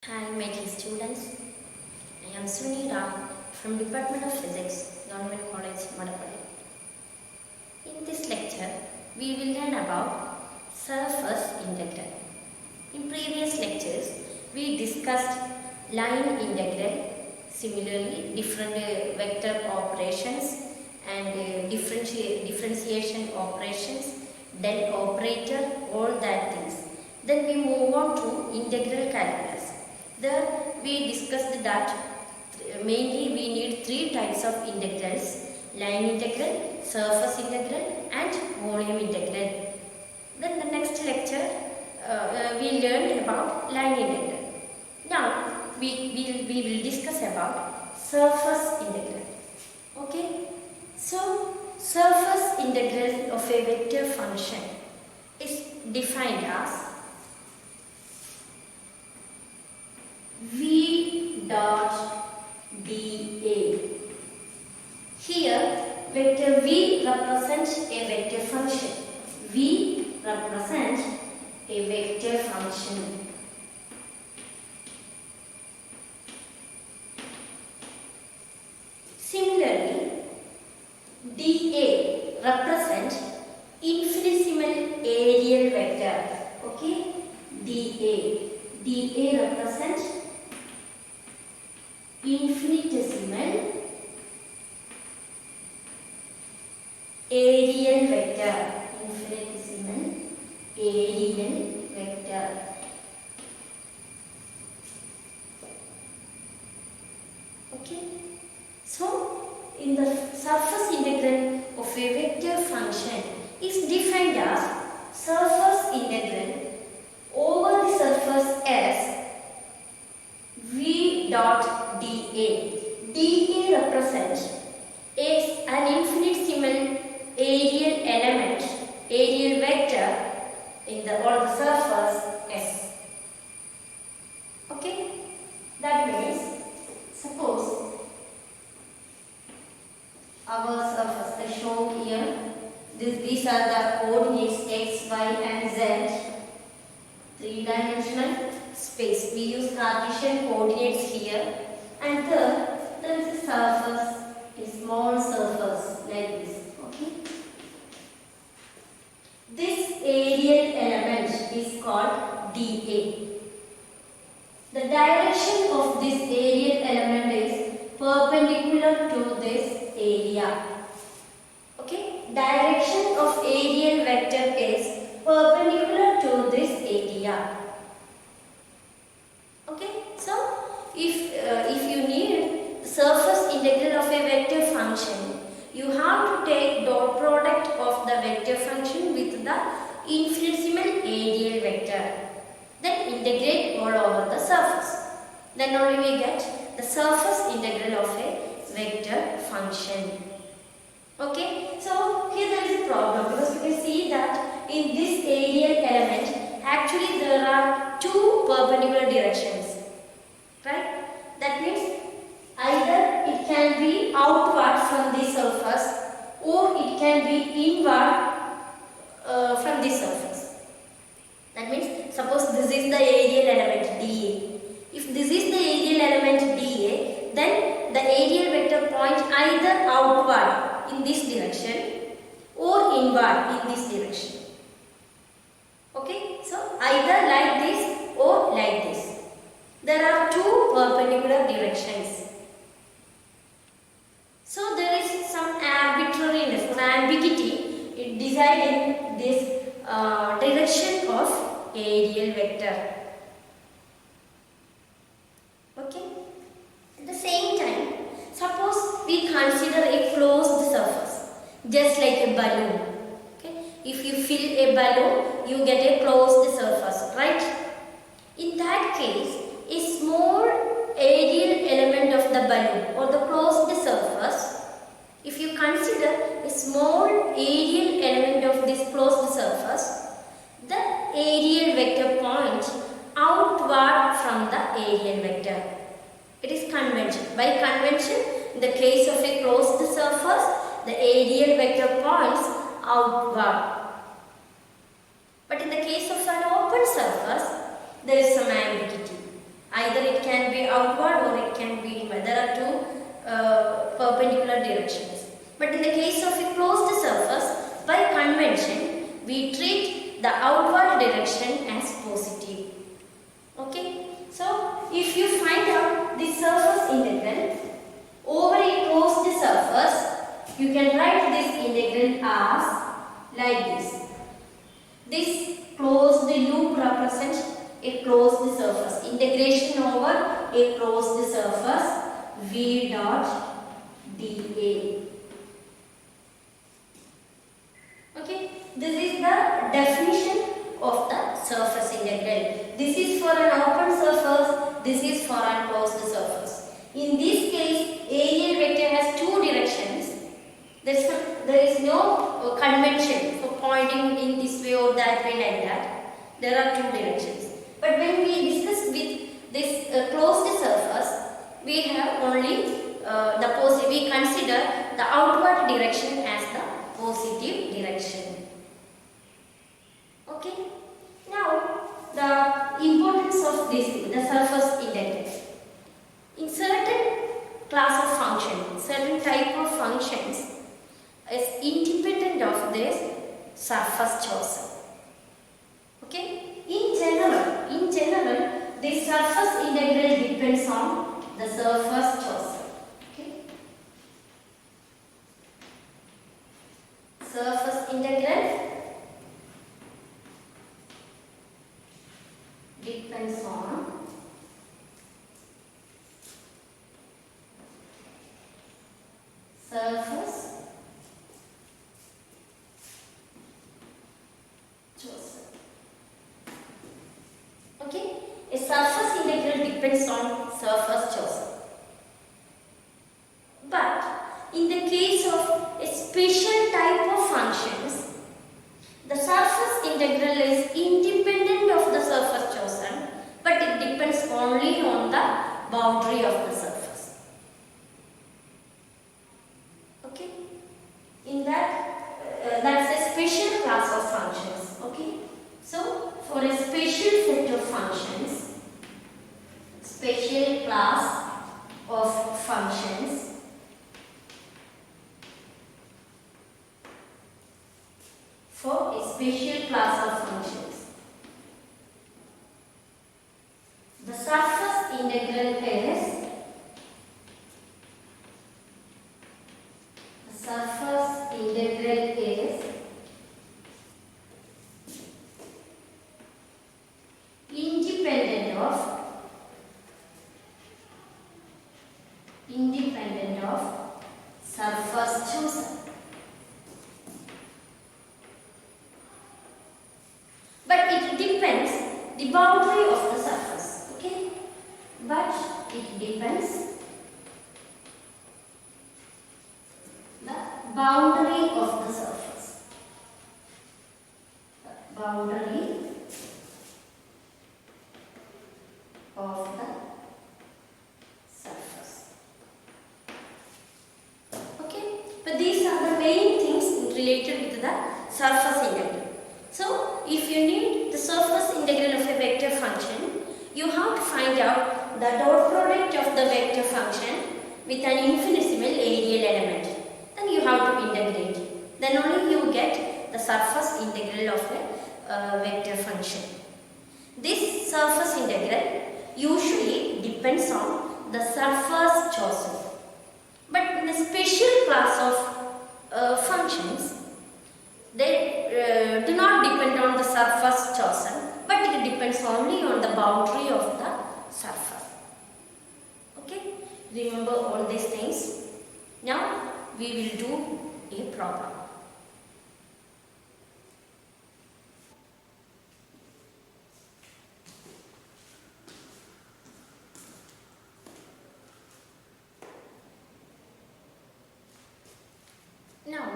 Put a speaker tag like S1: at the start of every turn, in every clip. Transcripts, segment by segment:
S1: Hi, my dear students. I am Suni Ram from Department of Physics, Government College, Madapalli. In this lecture, we will learn about surface integral. In previous lectures, we discussed line integral, similarly different vector operations and differentiation operations, del operator, all that things. Then we move on to integral calculus. There we discussed that mainly we need three types of integrals: line integral, surface integral and volume integral. Then the next lecture we learned about line integral. Now we will discuss about surface integral. Okay. So surface integral of a vector function is defined as v dot dA. Here vector v represents a vector function. V represents a vector function. Similarly, dA represents infinitesimal areal vector. Okay, dA represents infinitesimal areal vector. Infinitesimal areal vector. Okay. So, in the surface integral of a vector function is defined as surface integral over the surface S v dot dA. dA represents an infinitesimal areal element, areal vector in the on the surface S. Okay, that means suppose our surface is shown here. These are the coordinates x, y and z. Three-dimensional space. We use Cartesian coordinates here, and there is a surface, a small surface like this. Okay. This areal element is called dA. The direction of this areal element is perpendicular to this area. Okay. Direction of areal vector is perpendicular to this area. Okay, so if you need the surface integral of a vector function, you have to take dot product of the vector function with the infinitesimal areal vector. Then integrate all over the surface. Then only we get the surface integral of a vector function. Okay, so here there is a problem because you can see that in this areal element actually there are two perpendicular directions, right? That means either it can be outward from the surface or it can be inward from the surface. That means suppose this is the areal element dA. If this is the areal element dA, then the areal vector point either outward in this direction or inward in this direction. Okay, so either like this or like this. There are two perpendicular directions. So there is some arbitrariness or ambiguity in deciding this direction of areal vector. Okay. At the same time, suppose we consider a closed surface, just like a balloon. Okay. If you fill a balloon, you get a closed surface, right? In that case, a small areal element of the balloon or the closed surface, if you consider a small areal element of this closed surface, the areal vector points outward from the areal vector. It is convention. By convention, in the case of a closed surface, the areal vector points outward. But in the case of an open surface, there is some ambiguity. Either it can be outward or it can be inward. There are two perpendicular directions. But in the case of a closed surface, by convention, we treat the outward direction as positive. Okay? So, if you find out the surface integral over a closed surface, you can write this integral as like this. This closed loop represents a closed surface. Integration over a closed surface V dot dA. Okay, this is the definition of the surface integral. This is for an open surface, this is for an closed surface. In this case, area vector has two directions. There is no convention for pointing in this way or that way like that. There are two directions. But when we discuss with this closed surface, we have only we consider the outward direction as the positive direction. Okay. Now, the importance of this, the surface integral. In certain class of functions, certain type of functions is independent of this surface chosen. Okay. In general, the surface integral depends on the surface chosen. Okay. Surface integral depends on surface chosen. Okay, a surface integral depends on surface chosen. But in the case of a special type of functions, the surface integral is independent of the surface chosen, but it depends only on the boundary of the surface. Okay, in that's a special class of functions. Okay, so for a special set of functions, special class of functions, for a special class of functions, the surface integral is independent of surface chosen. But it depends the boundary of the surface. Okay? But it depends the boundary of the surface. The boundary of the surface. Okay? But these are the main things related with the surface integral. So, if you need the surface integral of a vector function, you have to find out the dot product of the vector function with an infinitesimal areal element. Then you have to integrate. Then only you get the surface integral of a vector function. This surface integral usually depends on the surface chosen. But in a special class of functions, they do not depend on the surface chosen, but it depends only on the boundary of the surface. Okay? Remember all these things. Now we will do a problem. Now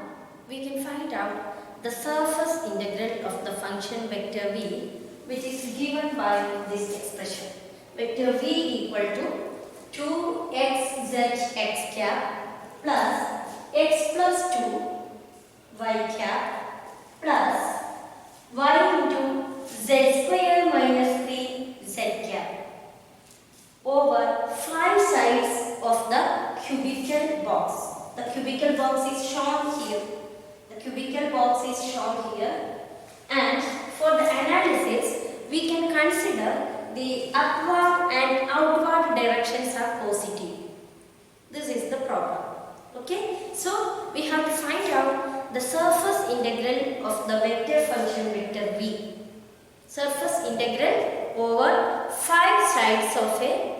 S1: we can find out the surface integral of the function vector v, which is given by this expression. Vector v equal to 2xz x cap plus x plus 2 y cap plus y into z square minus 3 z cap. over 5 sides of the cubical box. The cubical box is shown here. The cubical box is shown here. And for the analysis, we can consider the upward and outward directions are positive. This is the problem. Okay, so we have to find out the surface integral of the vector function vector v. Surface integral over 5 sides of a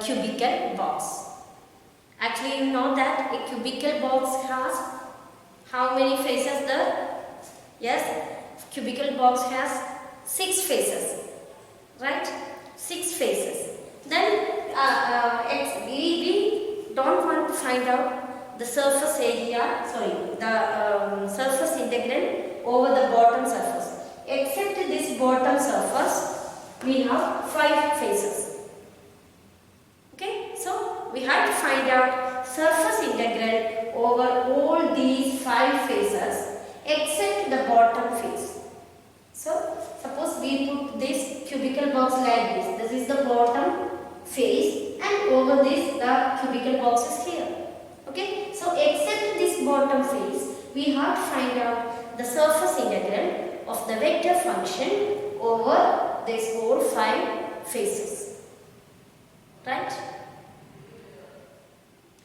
S1: cubical box. Actually, you know that a cubical box has how many faces there? Yes, cubical box has 6 faces, right? 6 faces. Then we don't want to find out the surface area, the surface integral over the bottom surface. Except this bottom surface, we have 5 faces. Okay, so we have to find out surface integral over all these 5 faces except the bottom face. So suppose we put this cubical box like this. This is the bottom face, and over this the cubical box is here. Okay, so except this bottom face, we have to find out the surface integral of the vector function over this whole 5 faces. Right?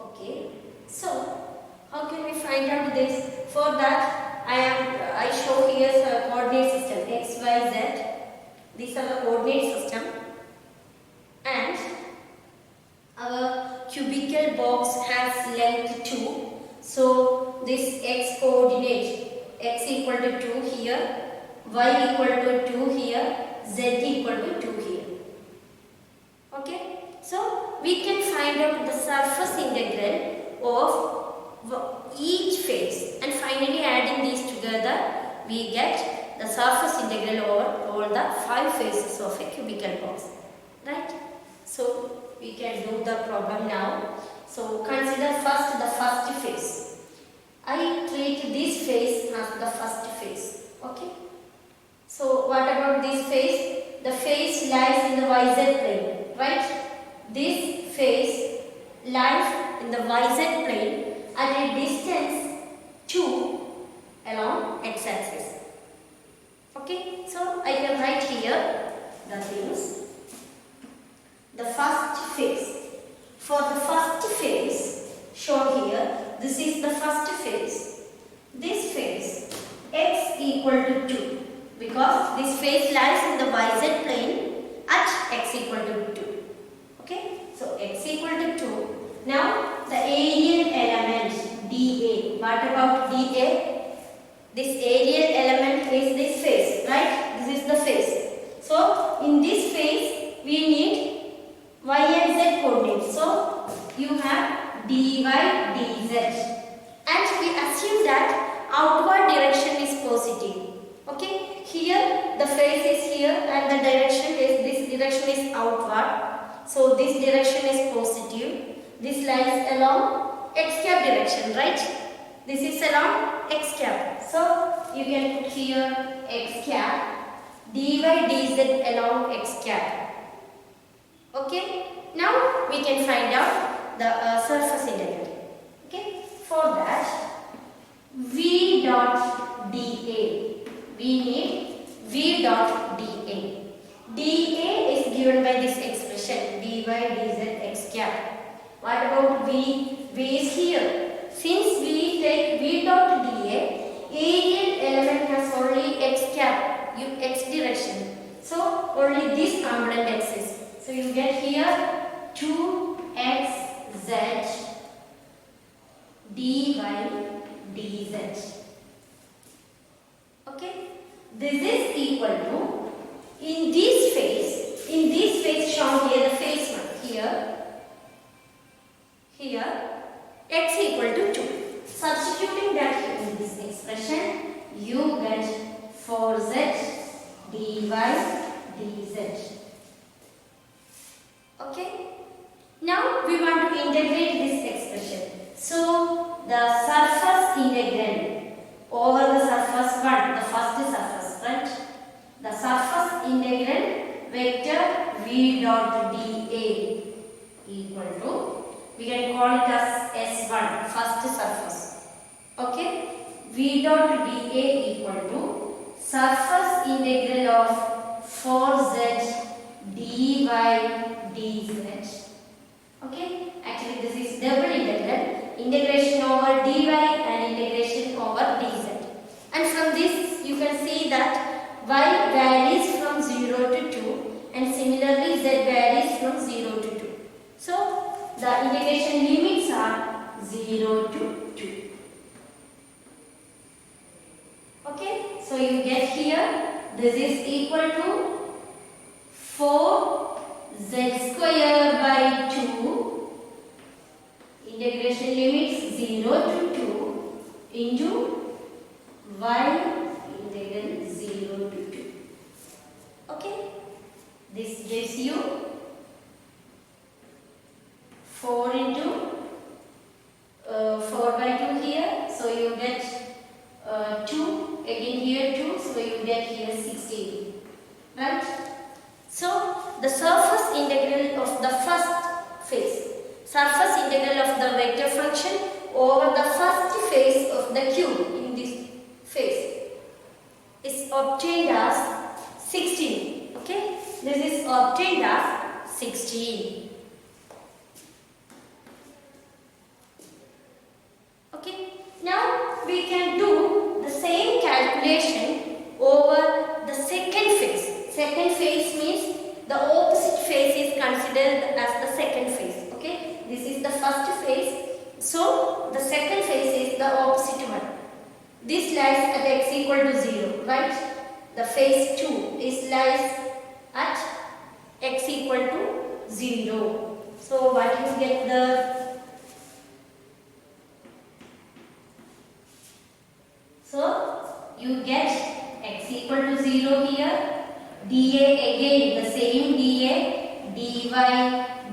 S1: Okay, so how can we find out this? For that, I show here a coordinate system x, y, z. These are the coordinate system, and our cubical box has length 2. So this x coordinate, x equal to 2 here, y equal to 2 here, z equal to 2 here. Okay, so we can find out the surface integral of each face, and finally adding these together we get the surface integral over all the 5 faces of a cubical box. Right? So we can do the problem now. So consider first the first face. I treat this face as the first face. Okay. So what about this face? The face lies in the YZ plane. Right? This face lies in the YZ plane at a distance 2 along x-axis. Okay. So I can write here the things. The first face. For the first face shown here, this is the first face. This face x equal to 2, because this face lies in the YZ plane at x equal to 2. Okay, so x equal to 2. Now the aerial element dA. What about dA? This aerial element is this face, right? This is the face. So in this face we need y and z coordinates. So you have dy dz, and we assume that outward direction is positive. Okay, here the face is here and the direction is, this direction is outward. So this direction is positive. This lies along x cap direction, right? This is along x cap. So you can put here x cap, dy dz along x cap. Okay, now we can find out the surface integral. Okay, for that v dot dA, we need v dot dA. dA is given by this expression dy dz x cap. What about v? V is here. Since we take v dot dA, aerial element has only x cap, x direction. So only this component exists. So you get here 2xz dy dz. Okay, this is equal to, in this face shown here, the face one here x equal to 2. Substituting that here in this expression, you get 4z dy dz. Okay, now we want to integrate this expression. So the surface integral over the surface 1, the first surface, right? The surface integral vector v dot dA S1, first surface. Okay, V dot dA equal to surface integral of 4z dy dz. Okay, actually this is double integral, integration over dy and integration over dz. And from this you can see that y varies from 0 to 2 and similarly z varies from 0 to 2. So the integration limits are 0 to 2. Okay, so you get here this is equal to 4z square by 2, integration limits 0 to 2 into y integral 0 to 2. Okay, this gives you 4 into 4 by 2 here, so you get 2, again here 2, so you get here 16, right? So the surface integral of the first phase, surface integral of the vector function over the first phase of the cube in this phase is obtained as 16. Okay, this is obtained as 16. Okay, now we can do the same calculation over the second phase. Second phase means the opposite phase is considered as the second phase. Okay, this is the first phase, so the second phase is the opposite one. This lies at x equal to 0, right? The phase 2 is lies at x equal to 0. So what you get the you get x equal to 0 here, dA again the same dA, dy,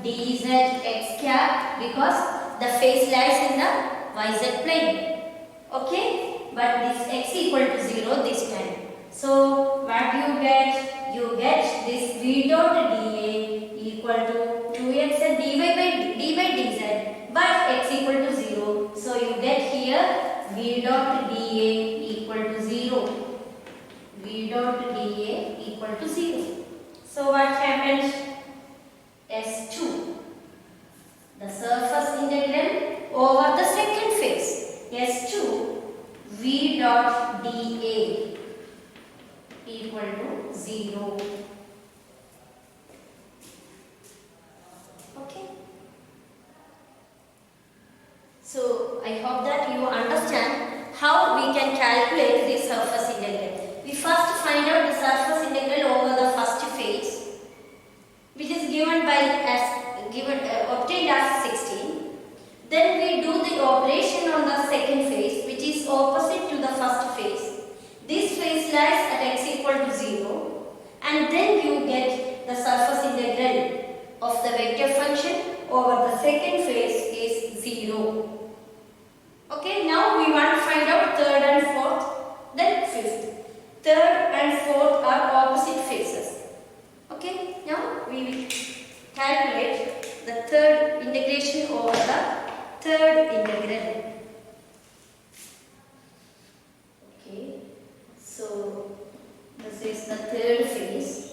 S1: dz x cap because the phase lies in the yz plane. Okay, but this x equal to 0 this time. So what you get? You get this v dot dA equal to 2x dy by dz, but x equal to 0. So you get here v dot dA equal to 0. V dot dA equal to 0. So what happened? S2. The surface integral over the second phase. S2 V dot dA equal to 0. Okay. So I hope that you understand how we can calculate the surface integral. We first find out the surface integral over the first phase, which is given by obtained as 16. Then we do the operation on the second phase, which is opposite to the first phase. This phase lies at x equal to 0, and then you get the surface integral of the vector function over the second phase is 0. Okay, now we want to find out third and fourth, then fifth. Third and fourth are opposite phases. Okay, now we will calculate the third integration over the third integral. Okay, so this is the third phase.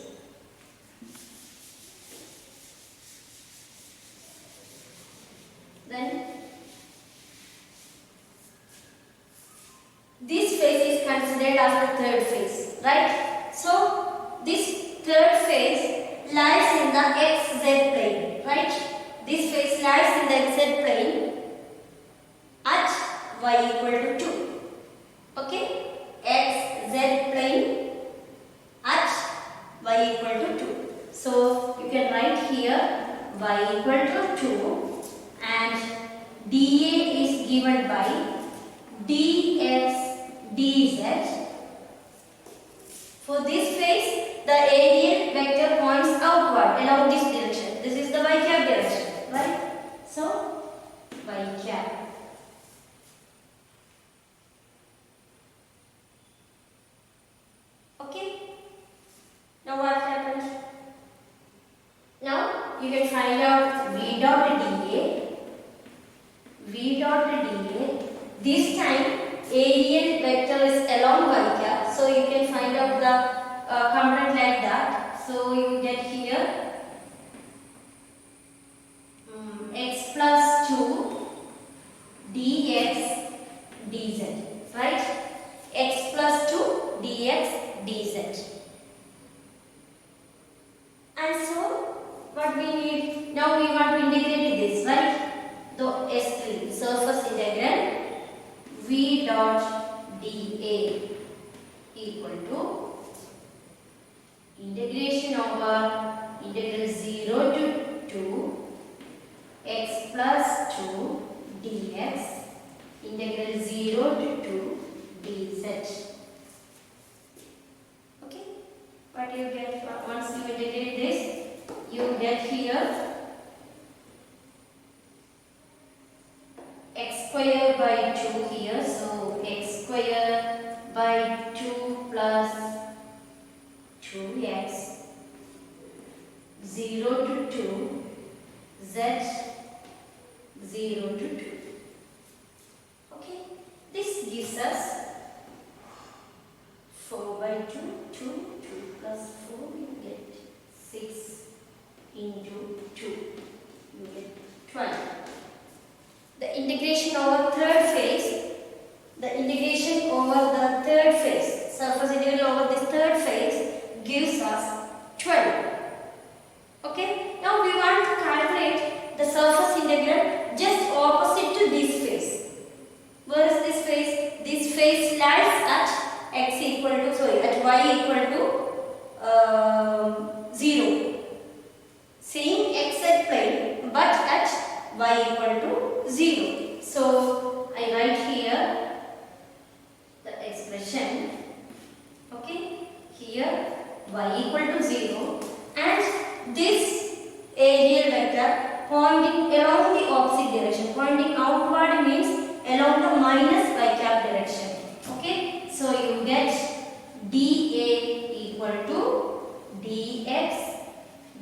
S1: Then this phase is considered as the third phase, right? So this third phase lies in the xz plane, right? This phase lies in the xz plane at y equal to 2. Okay? Xz plane at y equal to 2. So you can write here y equal to 2 and dA is given by dx dz. For this phase, the radial vector points outward along this direction. This is the y cap direction, right? So, y cap. Okay? Now what happens? Now you can find out v dot dA. V V dot dA. This time aerial vector is along y cap, so you can find out the component like that. So you get here x plus 2 dx dz, right? X plus 2 dx dz. And so what we need now, we want to integrate this, right? So S3 surface integral V dot dA equal to integration over integral 0 to 2 x plus 2 dx integral 0 to 2 dz. Okay, what you get once you integrate this, you get here x square by 2 here, so x square by 2 plus 2x 0 to 2 z 0 to 2. Okay, this gives us 4 by 2, 2 plus 4, you get 6 into 2, you get 12. The integration over third phase, surface integral over this third phase gives us 12. Okay, now we want to calculate the surface integral just opposite to this phase. Where is this phase? This phase lies at y equal to 0. Same x at plane, but at y equal to 0. So I write here the expression. Okay, here y equal to 0, and this aerial vector pointing along the opposite direction. Pointing outward means along the minus y cap direction. Okay, so you get dA equal to dx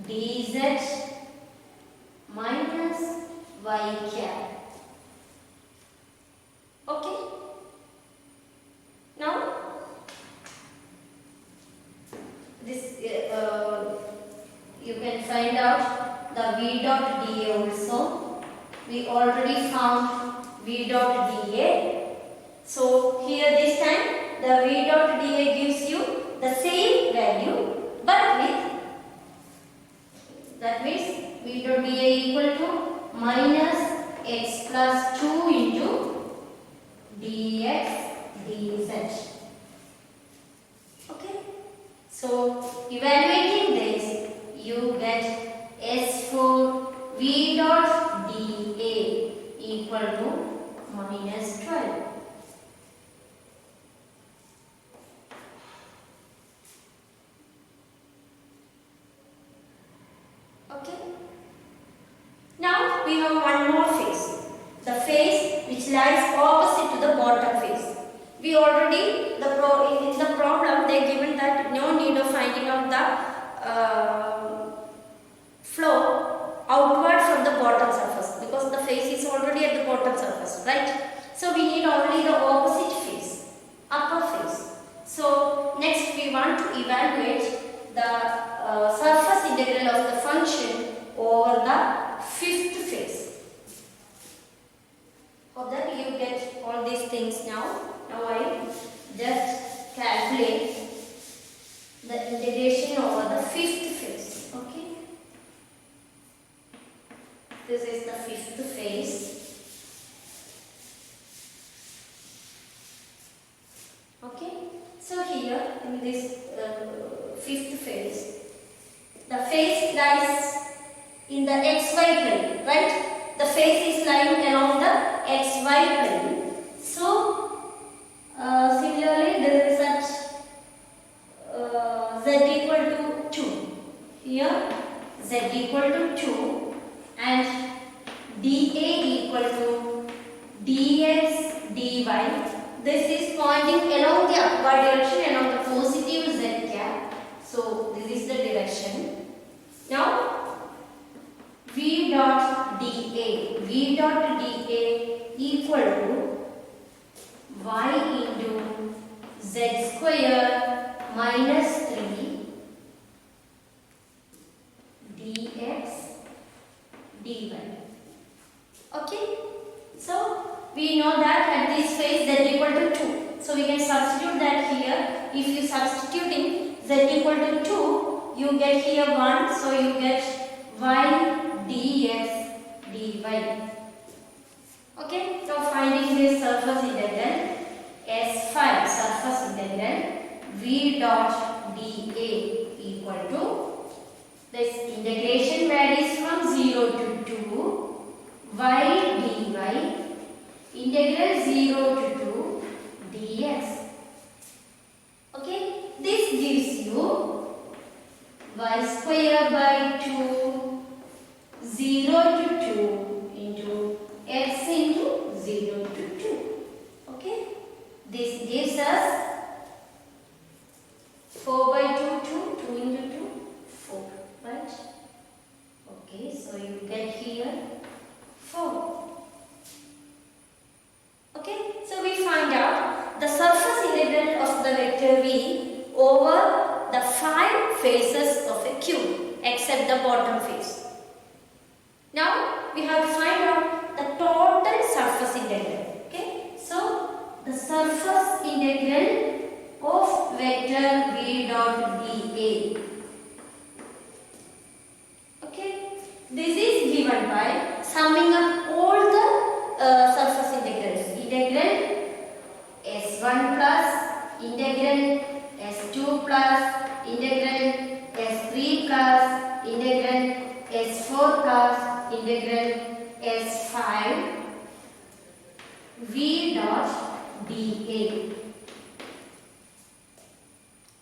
S1: dz minus y cap. Okay, now this you can find out the V dot dA also. We already found V dot dA. So here this time the V dot dA gives you the same value, but with, that means V dot dA equal to minus x plus 2 into dx dz. Okay, so evaluating this, you get S4 V dot dA equal to minus 12. Okay. Now we have one more phase. The phase which lies opposite to the bottom phase. We already, in the problem they given that no need of finding out the flow outward from the bottom surface, because the phase is already at the bottom surface, right? So we need only the opposite phase, upper phase. So next we want to evaluate the surface integral of the function over the fifth phase. Hope that you get all these things now. Now I just calculate the integration over the fifth phase. Okay. This is the fifth phase. Okay. So here in this fifth phase, the phase lies in the xy plane, right? The phase is lying along the xy plane. So similarly, there is such z equal to 2. Here z equal to 2 and dA equal to dx dy. This is pointing along the upward direction, along the positive z cap. So this is the direction. Now V dot dA. v dot dA equal to y into z square minus 3 dx dy. Okay, so we know that at this phase z equal to 2. So we can substitute that here. If you substituting z equal to 2, you get here 1. So you get y dx dy. Okay, so finding this surface integral S5 surface integral v dot dA equal to, this integration varies from 0 to 2 y dy integral 0 to 2 dx. Okay, this gives you y square by 2 0 to 2 into x into 0 to 2. Okay, this gives us 4 by 2 2 into 2 4, right? Okay, so you get here 4. Okay, so we find out the surface integral of the vector v over the 5 faces of a cube except the bottom face. Now we have to find out the total surface integral. Okay, so the surface integral of vector v dot dA. Okay, this is given by summing up all the surface integrals. Integral S1 plus, integral S2 plus, integral S3 plus, integral S4 plus, integral S5 v dot dA.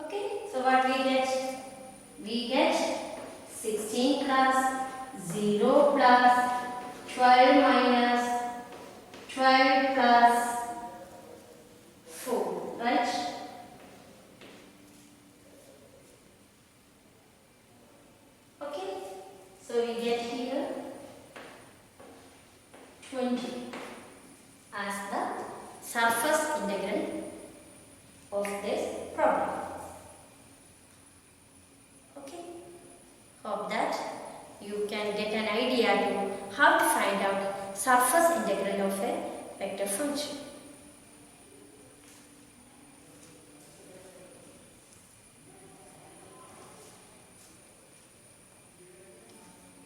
S1: Okay, so what we get? We get 16 plus 0 plus 12 minus 12 plus 4, right? Okay, so we get here 20 as the surface integral of this problem. Okay, hope that you can get an idea to how to find out surface integral of a vector function.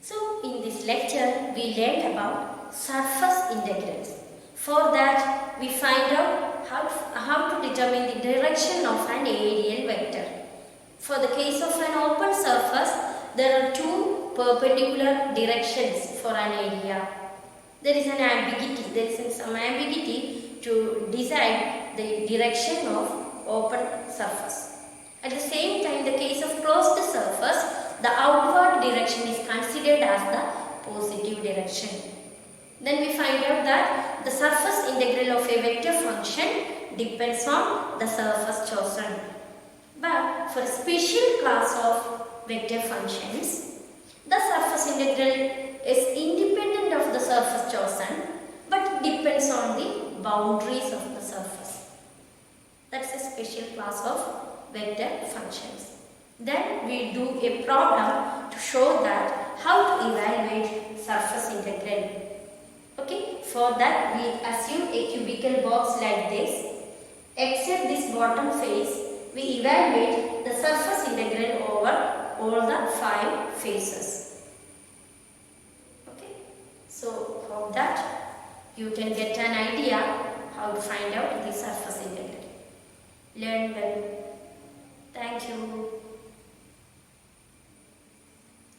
S1: So in this lecture we learned about surface integrals. For that we find out how to determine the direction of an aerial vector. For the case of an open surface, there are two perpendicular directions for an area. There is an ambiguity, there is some ambiguity to decide the direction of open surface. At the same time, the case of closed surface, the outward direction is considered as the positive direction. Then we find out that the surface integral of a vector function depends on the surface chosen. But for a special class of vector functions, the surface integral is independent of the surface chosen but depends on the boundaries of the surface. That's a special class of vector functions. Then we do a problem to show that how to evaluate surface integral. Okay, for that we assume a cubical box like this. Except this bottom face, we evaluate the surface integral over all the 5 faces. Okay, so from that you can get an idea how to find out the surface integral. Learn well. Thank you.